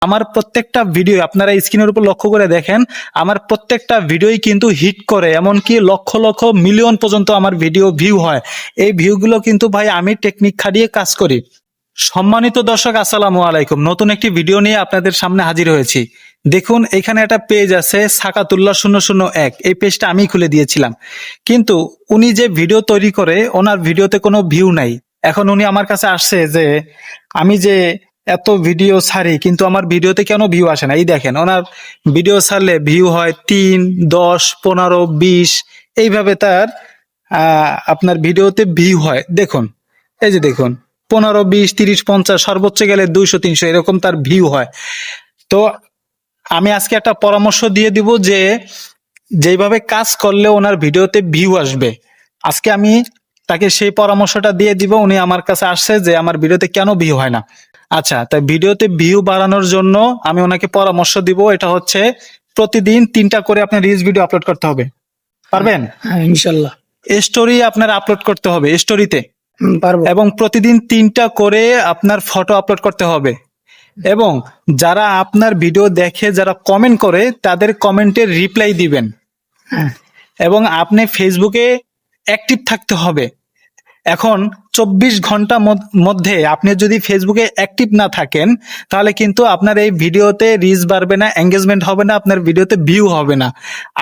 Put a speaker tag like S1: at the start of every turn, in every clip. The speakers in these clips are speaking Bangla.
S1: আমার প্রত্যেকটা ভিডিও আপনারা স্ক্রিনের উপর লক্ষ্য করে দেখেন, আমার প্রত্যেকটা ভিডিওই কিন্তু হিট করে, এমনকি লক্ষ লক্ষ মিলিয়ন পর্যন্ত আমার ভিডিও ভিউ হয়। এই ভিউগুলো কিন্তু ভাই আমি টেকনিক খাটিয়ে কাজ করি। সম্মানিত দর্শক, আসসালামু আলাইকুম। নতুন একটি ভিডিও নিয়ে আপনাদের সামনে হাজির হয়েছি। দেখুন, এখানে একটা পেজ আছে সাকাতুল্লাহ 001। এই পেজটা আমি খুলে দিয়েছিলাম, কিন্তু উনি যে ভিডিও তৈরি করে ওনার ভিডিওতে কোনো ভিউ নাই। এখন উনি আমার কাছে আসছে যে আমি যে এত ভিডিও ছাড়ি কিন্তু আমার ভিডিওতে কেন ভিউ আসে না। এই দেখেন, ওনার ভিডিও ছাড়লে ভিউ হয় 3, 10, 15, 20, এইভাবে তার আপনার ভিডিওতে ভিউ হয়। দেখুন, এই যে দেখুন, 15, 20, 30, 50, সর্বোচ্চ গেলে 200, 300 এরকম তার ভিউ হয়। তো আমি আজকে একটা পরামর্শ দিয়ে দিব যে যেভাবে কাজ করলে ওনার ভিডিওতে ভিউ আসবে, আজকে আমি তাকে সেই পরামর্শটা দিয়ে দিব। উনি আমার কাছে আসছে যে আমার ভিডিওতে কেন ভিউ হয় না। আচ্ছা, তাই ভিডিওতে ভিউ বাড়ানোর জন্য আমি ওনাকে পরামর্শ দিব। এটা হচ্ছে প্রতিদিন 3টা করে আপনার রিলস ভিডিও আপলোড করতে হবে। পারবেন?
S2: হ্যাঁ, ইনশাল্লাহ
S1: স্টোরি আপনার আপলোড করতে হবে স্টোরিতে,
S2: পারবো।
S1: এবং প্রতিদিন 3টা করে আপনার ফটো আপলোড করতে হবে। এবং যারা আপনার ভিডিও দেখে, যারা কমেন্ট করে, তাদের কমেন্টের রিপ্লাই দিবেন।
S2: হ্যাঁ,
S1: এবং আপনি ফেসবুকে অ্যাক্টিভ থাকতে হবে। এখন 24 ঘন্টা মধ্যে আপনি যদি ফেসবুকে অ্যাক্টিভ না থাকেন, তাহলে কিন্তু আপনার এই ভিডিওতে রিচ বাড়বে না, এঙ্গেজমেন্ট হবে না, আপনার ভিডিওতে ভিউ হবে না।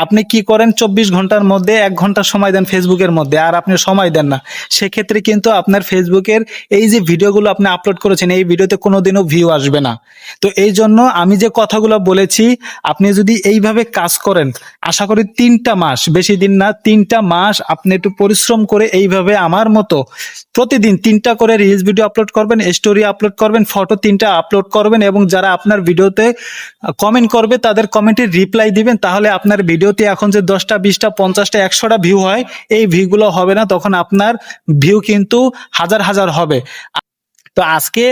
S1: আপনি কি করেন, 24 ঘন্টার মধ্যে 1 ঘন্টা সময় দেন ফেসবুকের মধ্যে, আর আপনি সময় দেন না। সেক্ষেত্রে কিন্তু আপনার ফেসবুকের এই যে ভিডিওগুলো আপনি আপলোড করেছেন, এই ভিডিওতে কোনোদিনও ভিউ আসবে না। তো এই জন্য আমি যে কথাগুলো বলেছি, আপনি যদি এইভাবে কাজ করেন, আশা করি 3টা মাস, বেশি দিন না, 3টা মাস আপনি একটু পরিশ্রম করে এইভাবে আমার মতো প্রতিদিন 3টা করে রিলস ভিডিও আপলোড করবেন, স্টোরি আপলোড করবেন, ফটো 3টা আপলোড করবেন, এবং যারা আপনার ভিডিওতে কমেন্ট করবে তাদের কমেন্টের রিপ্লাই দিবেন। তাহলে আপনার ভিডিওতে এখন যে 10টা, 20টা, 50টা, 100টা ভিউ হয়, এই ভিউগুলো হবে না। তখন আপনার ভিউ কিন্তু হাজার হাজার হবে। তো আজকে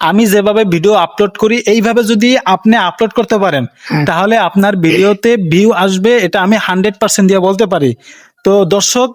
S1: আমি যেভাবে ভিডিও আপলোড করি, এইভাবে যদি আপনি আপলোড করতে পারেন, তাহলে আপনার ভিডিওতে ভিউ আসবে, এটা আমি 100% দিয়ে বলতে পারি। তো দর্শক,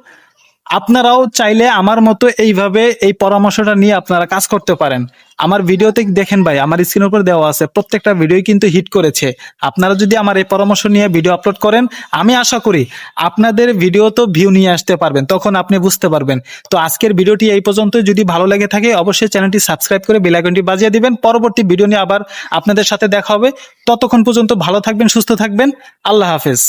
S1: আপনারাও চাইলে আমার মতো এইভাবে এই পরামর্শটা নিয়ে আপনারা কাজ করতে পারেন। আমার ভিডিওতে দেখেন ভাই, আমার স্ক্রিনের উপর দেওয়া আছে, প্রত্যেকটা ভিডিও কিন্তু হিট করেছে। আপনারা যদি আমার এই পরামর্শ নিয়ে ভিডিও আপলোড করেন, আমি আশা করি আপনাদের ভিডিও তো ভিউ নিয়ে আসতে পারবেন, তখন আপনি বুঝতে পারবেন। তো আজকের ভিডিওটি এই পর্যন্ত। যদি ভালো লেগে থাকে অবশ্যই চ্যানেলটি সাবস্ক্রাইব করে বেল আইকনটি বাজিয়ে দিবেন। পরবর্তী ভিডিও নিয়ে আবার আপনাদের সাথে দেখা হবে। ততক্ষণ পর্যন্ত ভালো থাকবেন, সুস্থ থাকবেন। আল্লাহ হাফেজ।